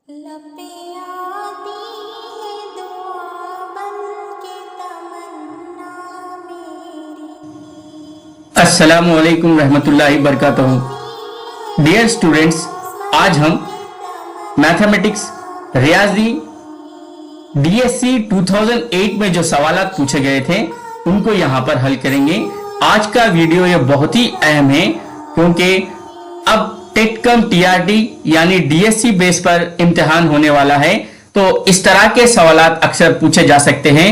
लपे आती है दुआ बन के तमन्ना मेरी। अस्सलामु अलैकुम रहमतुल्लाहि बरकातहू। डियर स्टूडेंट्स, आज हम मैथमेटिक्स रियाजी डीएससी 2008 में जो सवालात पूछे गए थे उनको यहाँ पर हल करेंगे। आज का वीडियो ये बहुत ही अहम है क्योंकि अब टेट कम टीआरटी यानी डीएससी बेस पर इम्तिहान होने वाला है, तो इस तरह के सवालात अक्सर पूछे जा सकते हैं।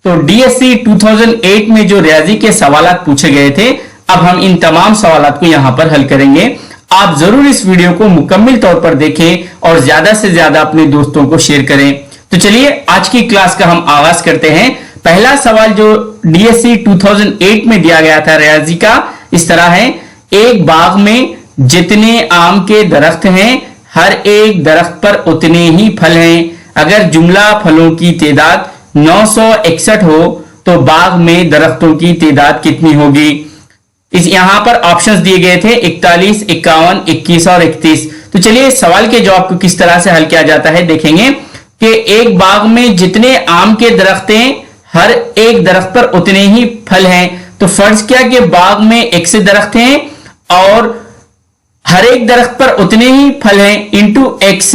तो डीएससी 2008 में जो रियाजी के सवालात पूछे गए थे, अब हम इन तमाम सवालात को यहां पर हल करेंगे। आप जरूर इस वीडियो को मुकम्मल तौर पर देखें और ज्यादा से ज्यादा अपने दोस्तों को शेयर करें। तो चलिए आज की क्लास का हम आगाज करते हैं। पहला सवाल जो डीएससी 2008 में दिया गया था रियाजी का, इस तरह है। एक बाग में जितने आम के दरख्त हैं, हर एक दरख्त पर उतने ही फल हैं। अगर जुमला फलों की तादाद 961 हो तो बाग में दरख्तों की तादाद कितनी होगी? इस यहां पर ऑप्शंस दिए गए थे 41, 51, 21 और 31। तो चलिए सवाल के जवाब को किस तरह से हल किया जाता है देखेंगे कि एक बाग में जितने आम के दरख्त हैं, हर एक दरख्त पर उतने ही फल हैं। तो फर्ज किया कि बाग में एक से दरख्त हैं और हर एक दरख्त पर उतने ही फल हैं इंटू एक्स।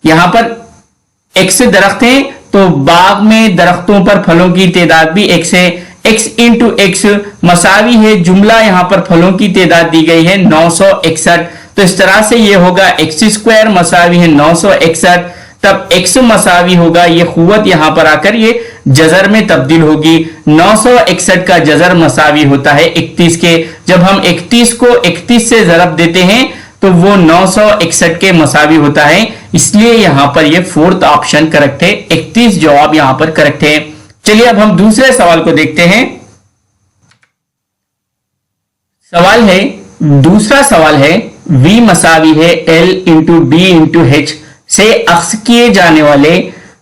यहां पर एक्स दरख्त हैं तो बाग में दरख्तों पर फलों की तादाद भी एक्स है। एक्स इंटू एक्स मसावी है, जुमला यहां पर फलों की तादाद दी गई है 961। तो इस तरह से ये होगा एक्स स्क्वायर मसावी है 961, तब एक्स मसावी होगा, ये कुव्वत यहां पर आकर ये जजर में तब्दील होगी। 961 का जजर मसावी होता है 31 के। जब हम 31 को 31 से जरब देते हैं तो वो 961 के मसावी होता है, इसलिए यहां पर ये फोर्थ ऑप्शन करेक्ट है। 31 जवाब यहां पर करेक्ट है। चलिए अब हम दूसरे सवाल को देखते हैं। दूसरा सवाल है V मसावी है L into D into H से अक्स किए जाने वाले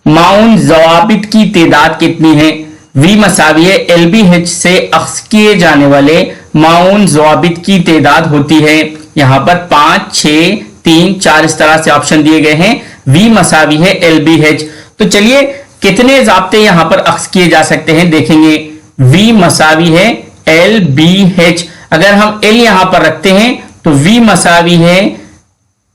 माउन जवाबित की तादाद कितनी है? V मसावी है LBH से अक्स किए जाने वाले माउन जवाबित की तादाद होती है यहां पर 5, 6, 3, 4 इस तरह से ऑप्शन दिए गए हैं। V मसावी है LBH। तो चलिए कितने जाब्ते यहां पर अक्स किए जा सकते हैं देखेंगे। V मसावी है LBH, अगर हम L यहां पर रखते हैं तो V मसावी है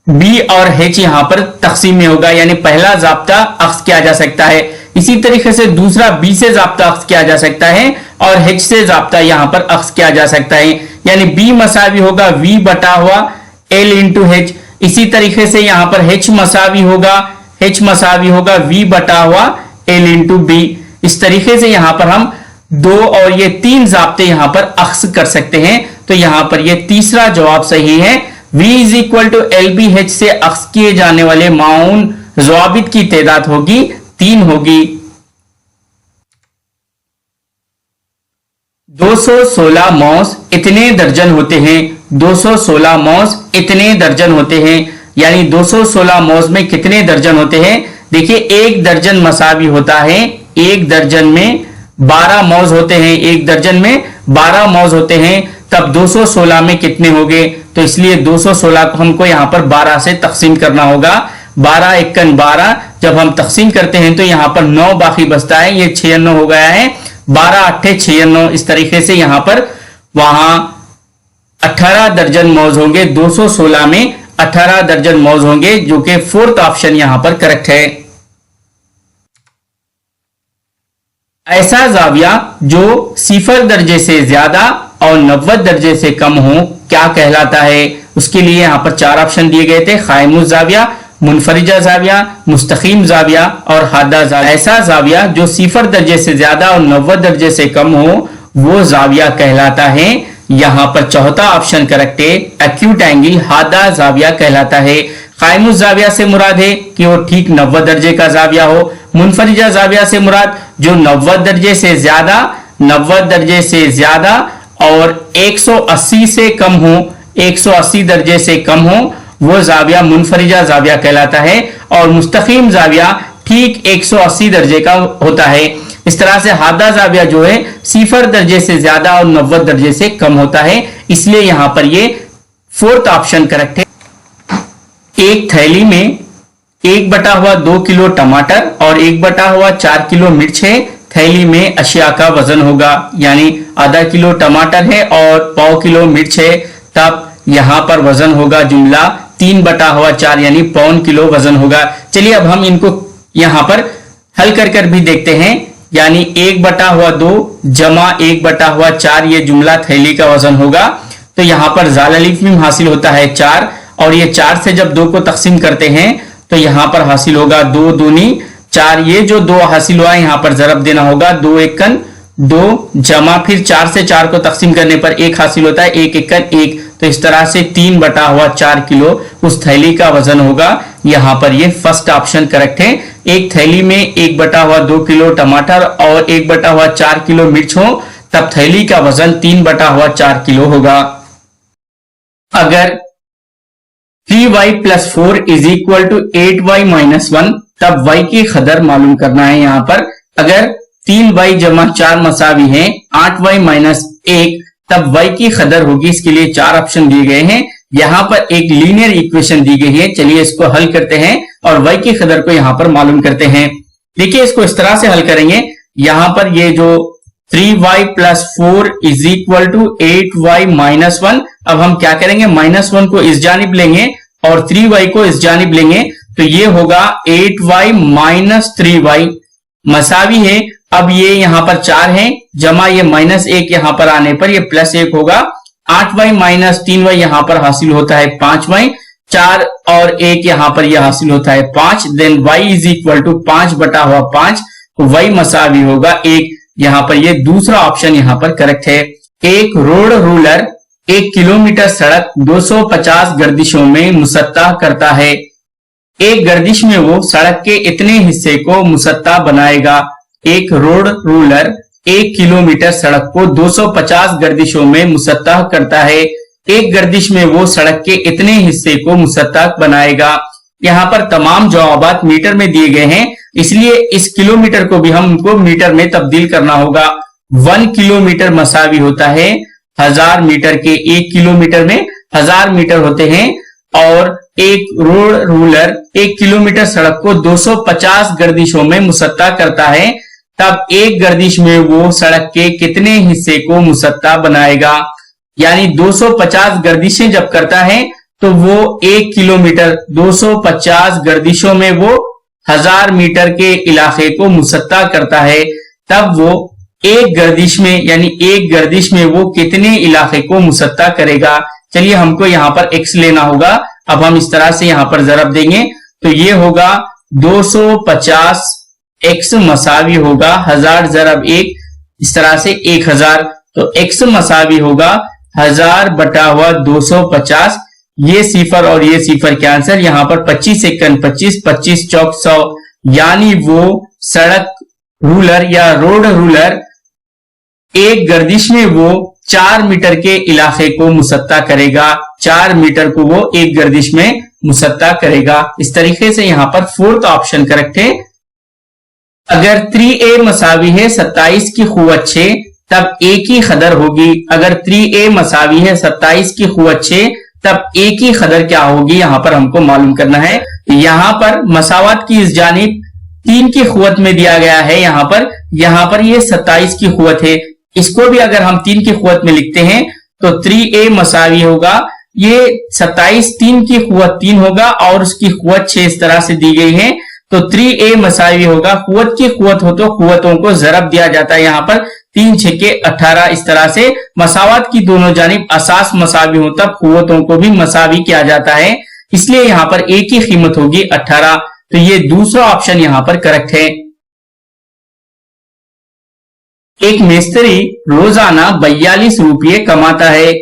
B और H यहां पर तकसीम में होगा, यानी पहला जाब्ता अक्स किया जा सकता है। इसी तरीके से दूसरा B से जाब्ता अक्स किया जा सकता है और H से जाब्ता यहां पर अक्स किया जा सकता है, यानी B मसावी होगा V बटा हुआ L इंटू H। इसी तरीके से यहां पर H मसावी होगा V बटा हुआ L इंटू B। इस तरीके से यहां पर हम 2 और ये 3 जाब्ते यहां पर अक्स कर सकते हैं। तो यहां पर ये तीसरा जवाब सही है। V is equal to LBH से अक्स किए जाने वाले माउन जवाबित की तादाद होगी 3 होगी। 216 मौज इतने दर्जन होते हैं। 216 मौज इतने दर्जन होते हैं, यानी 216 मौज में कितने दर्जन होते हैं? देखिए एक दर्जन मसावी होता है, एक दर्जन में 12 मौज होते हैं, एक दर्जन में 12 मौज होते हैं, तब 216 में कितने होंगे? तो इसलिए 216 को हमको यहां पर 12 से तकसीम करना होगा। 12 एकन 12, जब हम तकसीम करते हैं तो यहां पर 9 बाकी बचता है, ये 96 हो गया है। 12 8 96, इस तरीके से यहां पर वहां 18 दर्जन मौज होंगे। 216 में 18 दर्जन मौज होंगे, जो कि फोर्थ ऑप्शन यहां पर करेक्ट है। ऐसा जाविया जो 0 दर्जे से ज्यादा और 90 दर्जे से कम हो क्या कहलाता है? उसके लिए यहां पर 4 ऑप्शन दिए गए थे, कायमुज जाविया, मुनफरिजा जाविया, मुस्तकीम जाविया और हादा जाविया। ऐसा जाविया जो 0 दर्जे से ज्यादा और 90 दर्जे से कम हो वो जाविया कहलाता है। यहां पर चौथा ऑप्शन करेक्ट है, एक्यूट एंगल हादा जाविया कहलाता है। कायमुज जाविया से मुराद है कि वो ठीक 90 दर्जे का जाविया हो। मुनफरिजा जाविया से मुराद जो 90 दर्जे से ज्यादा और 180 से कम हो, 180 दर्जे से कम हो, वो जाविया मुनफरिजा जाविया कहलाता है। और मुस्तकीम जाविया ठीक 180 दर्जे का होता है। इस तरह से हादा जाविया जो है 0 दर्जे से ज्यादा और 90 दर्जे से कम होता है, इसलिए यहां पर ये फोर्थ ऑप्शन करेक्ट है। एक थैली में 1/2 किलो टमाटर और 1/4 किलो मिर्च है, थैली में अशिया का वजन होगा। यानी आधा किलो टमाटर है और पाव किलो मिर्च है, तब यहां पर वजन होगा जुमला 3/4 यानी पौन किलो वजन होगा। चलिए अब हम इनको यहां पर हल कर भी देखते हैं। यानी 1/2 जमा 1/4 ये जुमला थैली का वजन होगा। तो यहां पर जाल अलिफ मीम हासिल होता है 4 और ये 4 से जब 2 को तकसीम करते हैं तो यहां पर हासिल होगा 2 दूनी 4। ये जो 2 हासिल हुआ है यहां पर जरब देना होगा, 2 एकन 2 जमा फिर 4 से 4 को तकसीम करने पर 1 हासिल होता है, 1 एकन 1। तो इस तरह से 3/4 किलो उस थैली का वजन होगा। यहां पर ये फर्स्ट ऑप्शन करेक्ट है। एक थैली में 1/2 किलो टमाटर और 1/4 किलो मिर्च हो तब थैली का वजन 3/4 किलो होगा। अगर 3y + 4 = 8y - 1 तब y की कदर मालूम करना है। यहां पर अगर 3y + 4 मसावी है 8y - 1 तब y की कदर होगी। इसके लिए 4 ऑप्शन दिए गए हैं। यहां पर एक लीनियर इक्वेशन दी गई है। चलिए इसको हल करते हैं और y की कदर को यहां पर मालूम करते हैं। देखिए इसको इस तरह से हल करेंगे। यहां पर ये जो 3y + 4 = 8y - 1, अब हम क्या करेंगे, -1 को इस जानिब लेंगे और 3y को इस जानिब लेंगे तो ये होगा 8y - 3y मसावी है। अब ये यहां पर 4 है जमा ये -1 यहां पर आने पर ये +1 होगा। 8y - 3y यहां पर हासिल होता है 5y, 4 और 1 यहां पर यह हासिल होता है 5। देन y = 5/5, y मसावी होगा 1। यहां पर ये दूसरा ऑप्शन यहां पर करेक्ट है। एक रोड रूलर 1 किलोमीटर सड़क 250 गर्दिशों में मुसत्ता करता है। एक गर्दिश में वो सड़क के इतने हिस्से को मुसत्ता बनाएगा। एक रोड रूलर 1 किलोमीटर सड़क को 250 गर्दिशों में मुसत्ता करता है। एक गर्दिश में वो सड़क के इतने हिस्से को मुसत्ता बनाएगा। यहाँ पर तमाम जवाबात मीटर में दिए गए हैं, इसलिए इस किलोमीटर को भी हमको मीटर में तब्दील करना होगा। 1 किलोमीटर मसावी होता है 1000 मीटर के। 1 किलोमीटर में 1000 मीटर होते हैं और एक रोड रूलर 1 किलोमीटर सड़क को 250 गर्दिशों में मुसत्ता करता है, तब एक गर्दिश में वो सड़क के कितने हिस्से को मुसत्ता बनाएगा। यानी 250 गर्दिशें जब करता है तो वो 1 किलोमीटर 250 गर्दिशों में वो 1000 मीटर के इलाके को मुसत्ता करता है, तब वो एक गर्दिश में यानी एक गर्दिश में वो कितने इलाके को मुसत्ता करेगा। चलिए हमको यहां पर x लेना होगा। अब हम इस तरह से यहां पर जरब देंगे तो ये होगा 250 x मसावी होगा 1000 ज़रब 1, इस तरह से 1000। तो x मसावी होगा 1000/250। ये सिफर और ये सिफर के आंसर यहां पर 25 एकन 25, 25 चौक 100। यानी वो सड़क रूलर या रोड रूलर एक गर्दिश में वो 4 मीटर के इलाके को मुसत्ता करेगा। 4 मीटर को वो एक गर्दिश में मुसत्ता करेगा। इस तरीके से यहां पर 4th ऑप्शन करेक्ट है। अगर 3a मसावी है 27 की कुव्वत 6 तब a की कदर होगी। अगर 3a मसावी है 27 की कुव्वत 6 तब a की कदर क्या होगी, यहां पर हमको मालूम करना है। यहां पर मसावत की इस जानिब 3 की कुव्वत में दिया गया है। यहां पर ये 27 की कुव्वत है। इसको भी अगर हम 3 की कुव्वत में लिखते हैं तो 3a मसावी होगा ये 27, 3 की कुव्वत 3 होगा और उसकी कुव्वत 6 इस तरह से दी गई है। तो 3a मसावी होगा, कुव्वत की कुव्वत हो तो कुव्वतों को जरब दिया जाता है। यहाँ पर 3 6 के 18 इस तरह से मसावत की दोनों जानिब असास मसावी हो तब कुव्वतों को भी मसावी किया जाता है, इसलिए यहाँ पर a की कीमत होगी 18। तो ये दूसरा ऑप्शन यहाँ पर करेक्ट है। एक मिस्त्री रोजाना 42 रुपये कमाता है।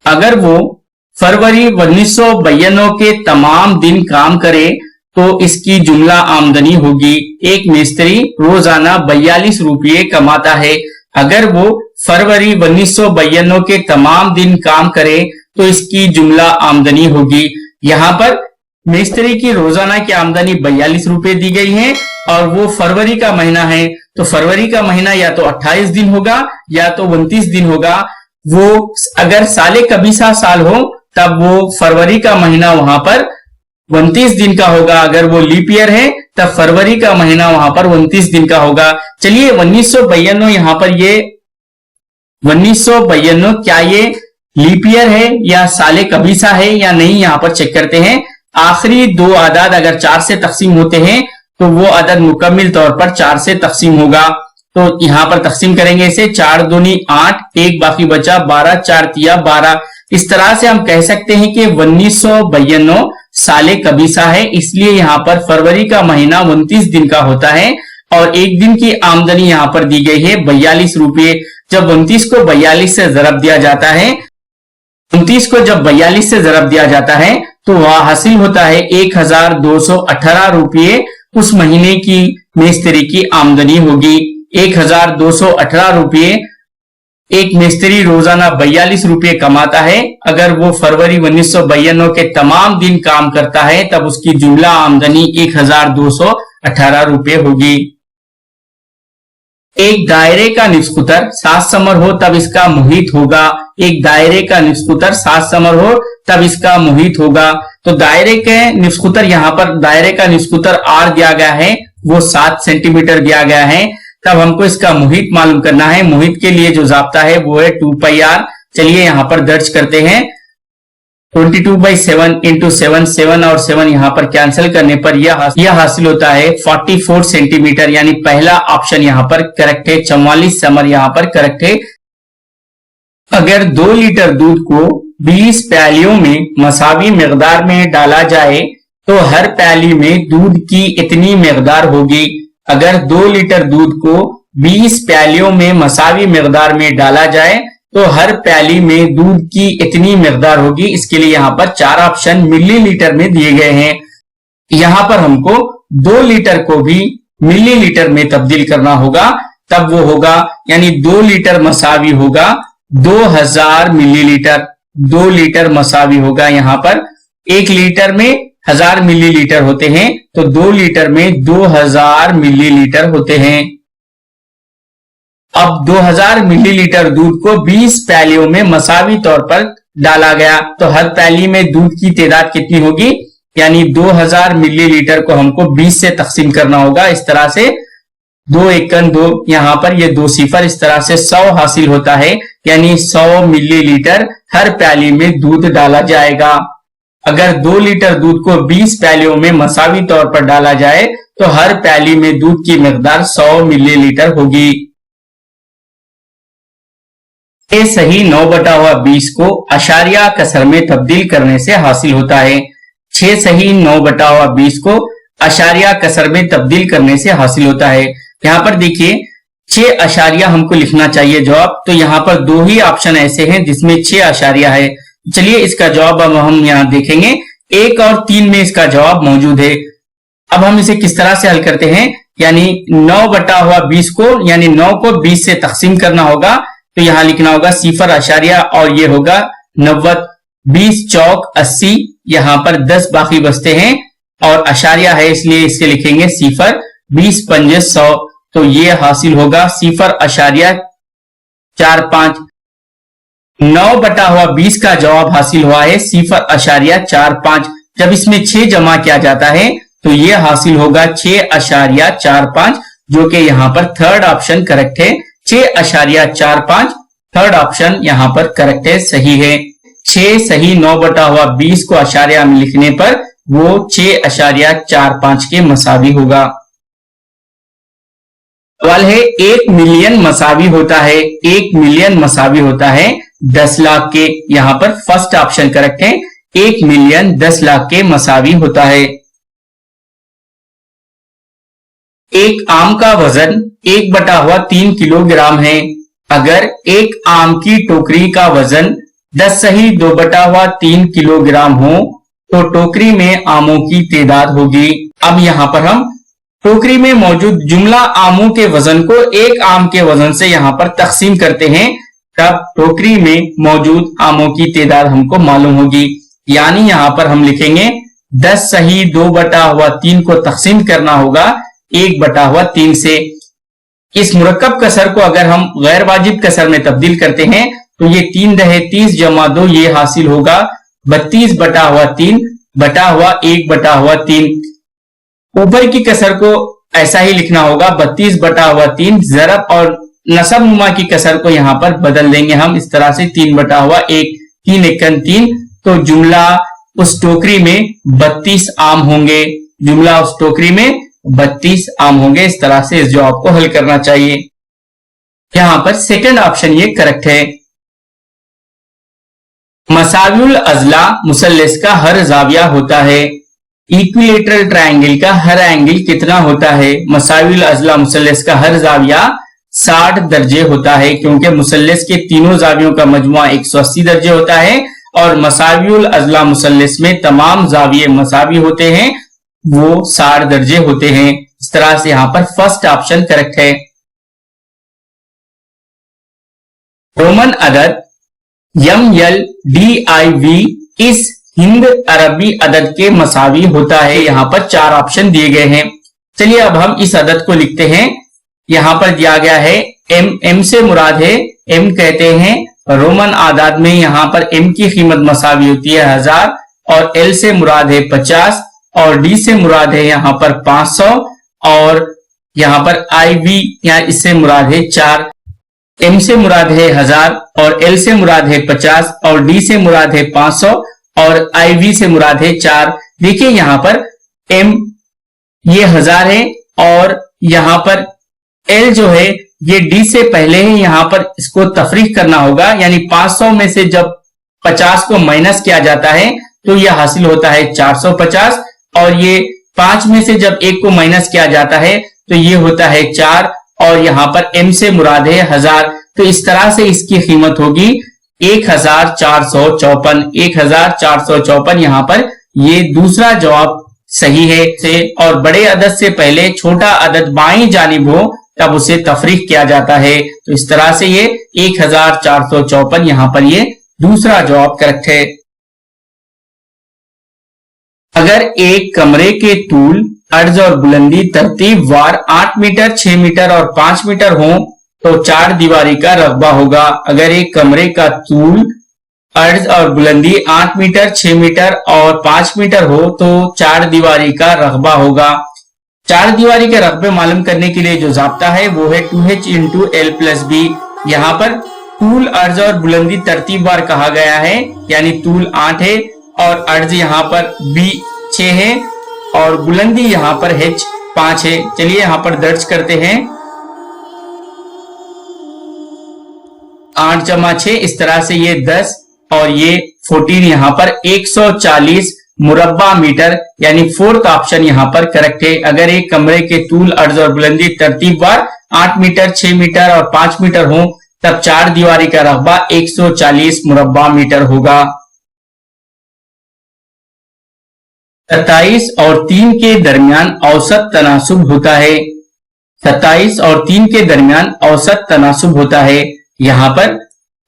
अगर वो फरवरी 1992 के तमाम दिन काम करे तो इसकी जुमला आमदनी होगी। एक मिस्त्री रोजाना 42 रुपये कमाता है। अगर वो फरवरी 1992 के तमाम दिन काम करे तो इसकी जुमला आमदनी होगी। यहाँ पर मिस्त्री की रोजाना की आमदनी 42 रुपए दी गई है और वो फरवरी का महीना है, तो फरवरी का महीना या तो 28 दिन होगा या तो 29 दिन होगा। वो अगर साले कबीसा साल हो तब वो फरवरी का महीना वहां पर 29 दिन का होगा। अगर वो लीप ईयर है तब फरवरी का महीना वहां पर 29 दिन का होगा। चलिए 1992 यहाँ पर ये 1992 क्या ये लीप ईयर है या साले कबीसा है या नहीं, यहां पर चेक करते हैं। आखिरी दो आदाद अगर 4 से तकसीम होते हैं तो वो अदद मुकम्मिल तौर पर 4 से तकसीम होगा। तो यहां पर तकसीम करेंगे इसे, 4 दूनी 8, 1 बाकी बचा 12, 4 तिया 12। इस तरह से हम कह सकते हैं कि 1992 साले कबीसा है, इसलिए यहां पर फरवरी का महीना 29 दिन का होता है और एक दिन की आमदनी यहां पर दी गई है 42 रुपये। जब 29 को 42 से जरब दिया जाता है, 29 को जब 42 से जरब दिया जाता है तो वह हासिल होता है 1218 रुपये। उस महीने की मिस्त्री की आमदनी होगी 1218 रुपये। एक मिस्त्री रोजाना 42 रुपये कमाता है। अगर वो फरवरी 1992 के तमाम दिन काम करता है तब उसकी जुमला आमदनी 1218 रुपये होगी। एक दायरे का निस्कुतर 7 समर हो तब इसका मुहित होगा। एक दायरे का निस्कुतर 7 समर हो तब इसका मुहित होगा। तो दायरे के निस्कुतर, यहाँ पर दायरे का निस्कुतर आर दिया गया है, वो 7 सेंटीमीटर दिया गया है। तब हमको इसका मुहित मालूम करना है। मुहित के लिए जो जाब्ता है वो है 2πr। चलिए यहां पर दर्ज करते हैं। 22/7 इंटू 7, 7 और 7 यहां पर कैंसिल करने पर यह हासिल होता है 44 सेंटीमीटर, यानी पहला ऑप्शन यहां पर करेक्ट है। 44 समर यहां पर करेक्ट है। अगर 2 लीटर दूध को 20 प्यालियों में मसावी मिकदार में डाला जाए तो हर प्याली में दूध की इतनी मिकदार होगी। अगर 2 लीटर दूध को 20 प्यालियों में मसावी मिकदार में डाला जाए तो हर प्याली में दूध की इतनी मिकदार होगी। इसके लिए यहाँ पर 4 ऑप्शन मिलीलीटर में दिए गए हैं। यहाँ पर हमको 2 लीटर को भी मिलीलीटर में तब्दील करना होगा, तब वो होगा, यानी 2 लीटर मसावी होगा 2000 मिलीलीटर। 2 लीटर मसावी होगा, यहाँ पर 1 लीटर में 1000 मिलीलीटर होते हैं तो 2 लीटर में 2000 मिलीलीटर होते हैं। अब 2000 मिलीलीटर दूध को 20 प्यालियों में मसावी तौर पर डाला गया तो हर प्याली में दूध की तादाद कितनी होगी, यानी 2000 मिलीलीटर को हमको 20 से तकसीम करना होगा। इस तरह से 2 एकन 2, यहां पर ये 2 सिफर, इस तरह से 100 हासिल होता है, यानी 100 मिलीलीटर हर प्याली में दूध डाला जाएगा। अगर 2 लीटर दूध को 20 प्यालियों में मसावी तौर पर डाला जाए तो हर प्याली में दूध की मिकदार 100 मिलीलीटर होगी। ये सही 9/20 को अशारिया कसर में तब्दील करने से हासिल होता है। 6 सही 9/20 को अशारिया कसर में तब्दील करने से हासिल होता है। यहाँ पर देखिए 6 अशारिया हमको लिखना चाहिए जवाब, तो यहाँ पर 2 ही ऑप्शन ऐसे हैं जिसमें 6 अशारिया है। चलिए इसका जवाब अब हम यहाँ देखेंगे। 1 और 3 में इसका जवाब मौजूद है। अब हम इसे किस तरह से हल करते हैं, यानी 9/20 को, यानी 9 को 20 से तकसीम करना होगा तो यहाँ लिखना होगा 0 अशारिया और ये होगा 90, 20 चौक 80, यहाँ पर 10 बाकी बचते हैं और अशारिया है इसलिए इसे लिखेंगे 0, 20 पंजे 100, तो ये हासिल होगा 0.45। 9/20 का जवाब हासिल हुआ है 0.45। जब इसमें 6 जमा किया जाता है तो ये हासिल होगा 6.45, जो कि यहाँ पर थर्ड ऑप्शन करेक्ट है। 6.45 थर्ड ऑप्शन यहाँ पर करेक्ट है, सही है। 6 सही 9/20 को अशारिया में लिखने पर वो 6.45 के मसावी होगा। सवाल है 1 मिलियन मसावी होता है, 1 मिलियन मसावी होता है 10 लाख के। यहां पर फर्स्ट ऑप्शन करेक्ट है, 1 मिलियन 10 लाख के मसावी होता है। एक आम का वजन 1/3 किलोग्राम है। अगर एक आम की टोकरी का वजन 10 सही 2/3 किलोग्राम हो तो टोकरी में आमों की तादाद होगी। अब यहां पर हम टोकरी में मौजूद जुमला आमों के वजन को एक आम के वजन से यहां पर तकसीम करते हैं, तब टोकरी में मौजूद आमों की तादाद हमको मालूम होगी। यानी यहां पर हम लिखेंगे 10 सही 2/3 को तकसीम करना होगा 1/3 से। इस मुरक्कब कसर को अगर हम गैर वाजिब कसर में तब्दील करते हैं तो ये 3 दहे 30 जमा 2 ये हासिल होगा 32/3। बटा हुआ 1/3। ऊपर की कसर को ऐसा ही लिखना होगा 32/3। जरब और नसब नुमा की कसर को यहां पर बदल देंगे हम इस तरह से 3/1, 3 एकन 3। तो जुमला उस टोकरी में 32 आम होंगे, जुमला उस टोकरी में 32 आम होंगे। इस तरह से इस जवाब को हल करना चाहिए। यहां पर सेकंड ऑप्शन ये करेक्ट है। मसाविउल अजला मुसल्लस का हर जाविया होता है। इक्विलेटरल ट्रायंगल का हर एंगल कितना होता है? मसाविउल अजला मुसल्लस का हर जाविया 60 दर्जे होता है, क्योंकि मुसल्लस के तीनों जावियों का मजमुआ 180 दर्जे होता है और मसाविउल अजला मुसल्लस में तमाम जाविये मसावी होते हैं, वो 60 दर्जे होते हैं। इस तरह से यहां पर फर्स्ट ऑप्शन करेक्ट है। रोमन अदद MLDIV इस हिंद अरबी अदद के मसावी होता है। यहां पर 4 ऑप्शन दिए गए हैं। चलिए अब हम इस अदद को लिखते हैं। यहां पर दिया गया है M से मुराद है, M कहते हैं रोमन आदाद में यहां पर M की कीमत मसावी होती है 1000 और L से मुराद है 50 और D से मुराद है यहां पर 500 और यहां पर IV या इससे मुराद है 4। M से मुराद है 1000 और L से मुराद है 50 और D से मुराद है 500 और IV से मुराद है 4। देखिए यहां पर M ये 1000 है और यहां पर L जो है ये D से पहले है, यहां पर इसको तफरीक करना होगा, यानी 500 में से जब 50 को माइनस किया जाता है तो यह हासिल होता है 450 और ये 5 में से जब 1 को माइनस किया जाता है तो ये होता है 4 और यहां पर M से मुराद है 1000। तो इस तरह से इसकी कीमत होगी 1454। 1454 यहां पर ये दूसरा जवाब सही है से। और बड़े अदद से पहले छोटा अदद बाईं जानिब हो तब उसे तफरीक किया जाता है। तो इस तरह से ये 1454 यहां पर ये दूसरा जवाब करेक्ट है। अगर एक कमरे के तूल, अर्ज और बुलंदी तरतीब वार 8 मीटर, 6 मीटर और 5 मीटर हो तो 4 दीवारी का रकबा होगा। अगर एक कमरे का तूल, अर्ज और बुलंदी 8 मीटर, 6 मीटर और 5 मीटर हो तो 4 दीवारी का रकबा होगा। 4 दीवारी के रकबे मालूम करने के लिए जो जाब्ता है वो है 2H × L+B। यहाँ पर तूल, अर्ज और बुलंदी तरतीबवार कहा गया है, यानी तूल 8 है और अर्ज यहाँ पर B 6 है और बुलंदी यहाँ पर H 5 है। चलिए यहाँ पर दर्ज करते हैं 8 × 6 इस तरह से ये 10 और ये 14 यहाँ पर 140 मुरब्बा मीटर, यानी फोर्थ ऑप्शन यहाँ पर करेक्ट है। अगर एक कमरे के तूल, अर्ज और बुलंदी तरतीबवार 8 मीटर, 6 मीटर और 5 मीटर हो तब 4 दीवारी का रकबा 140 मुरब्बा मीटर होगा। 27 और 3 के दरमियान औसत तनासुब होता है। 27 और 3 के दरमियान औसत तनासुब होता है। यहाँ पर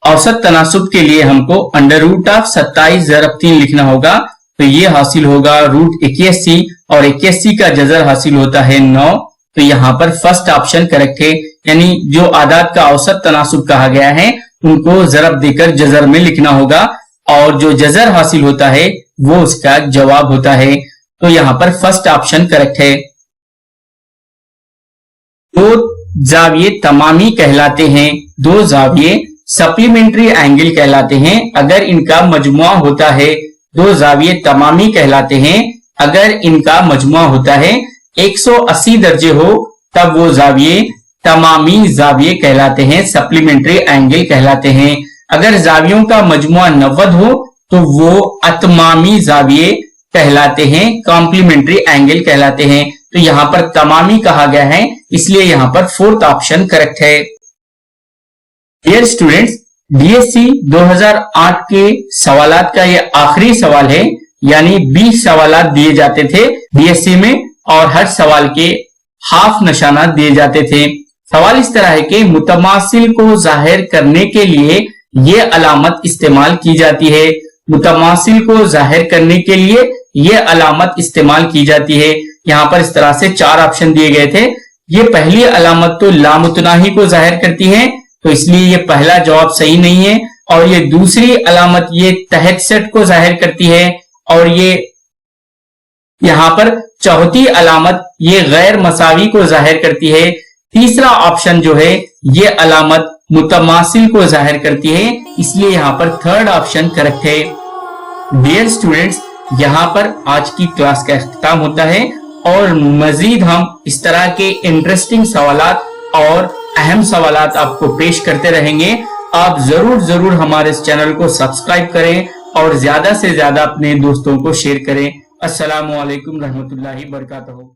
औसत तनासुब के लिए हमको √27 ज़रब 3 लिखना होगा, तो ये हासिल होगा √81 और 81 का जजर हासिल होता है 9। तो यहाँ पर फर्स्ट ऑप्शन करेक्ट है, यानी जो आदाद का औसत तनासुब कहा गया है उनको ज़रब देकर जजर में लिखना होगा और जो जजर हासिल होता है वो उसका जवाब होता है। तो यहाँ पर फर्स्ट ऑप्शन करेक्ट है। दो जाविये तमामी कहलाते हैं। दो जाविये सप्लीमेंट्री एंगल कहलाते हैं अगर इनका मजमुआ होता है। दो जाविये तमामी कहलाते हैं अगर इनका मजमुआ होता है 180 दर्जे हो तब वो जाविये तमामी जाविये कहलाते हैं, सप्लीमेंट्री एंगल कहलाते हैं। अगर जावियों का मजमुआ 90 हो तो वो अतमामी जाविये कहलाते हैं, कॉम्प्लीमेंट्री एंगल कहलाते हैं। तो यहाँ पर तमामी कहा गया है इसलिए यहाँ पर फोर्थ ऑप्शन करेक्ट है। डियर स्टूडेंट्स, डीएससी 2008 के सवालात का ये आखिरी सवाल है, यानी 20 सवालात दिए जाते थे डीएससी में और हर सवाल के हाफ निशाना दिए जाते थे। सवाल इस तरह है कि मुतमासिल को जाहिर करने के लिए ये अलामत इस्तेमाल की जाती है। मुतमासिल को जाहिर करने के लिए ये अलामत इस्तेमाल की जाती है। यहाँ पर इस तरह से 4 ऑप्शन दिए गए थे। ये पहली अलामत तो लामुतनाही को जाहिर करती है, तो इसलिए ये पहला जवाब सही नहीं है। और ये दूसरी अलामत ये तहत सेट को जाहिर करती है और ये यहाँ पर चौथी अलामत ये गैर मसावी को जाहिर करती है। तीसरा ऑप्शन जो है ये अलामत मुतमासिल को जाहिर करती है, इसलिए यहाँ पर थर्ड ऑप्शन करेक्ट है। डियर स्टूडेंट्स, यहाँ पर आज की क्लास का इख्तिताम होता है और मजीद हम इस तरह के इंटरेस्टिंग सवालात और अहम सवालात आपको पेश करते रहेंगे। आप जरूर हमारे इस चैनल को सब्सक्राइब करें और ज्यादा से ज्यादा अपने दोस्तों को शेयर करें। अस्सलामु अलैकुम रहमतुल्लाहि बरकातहू।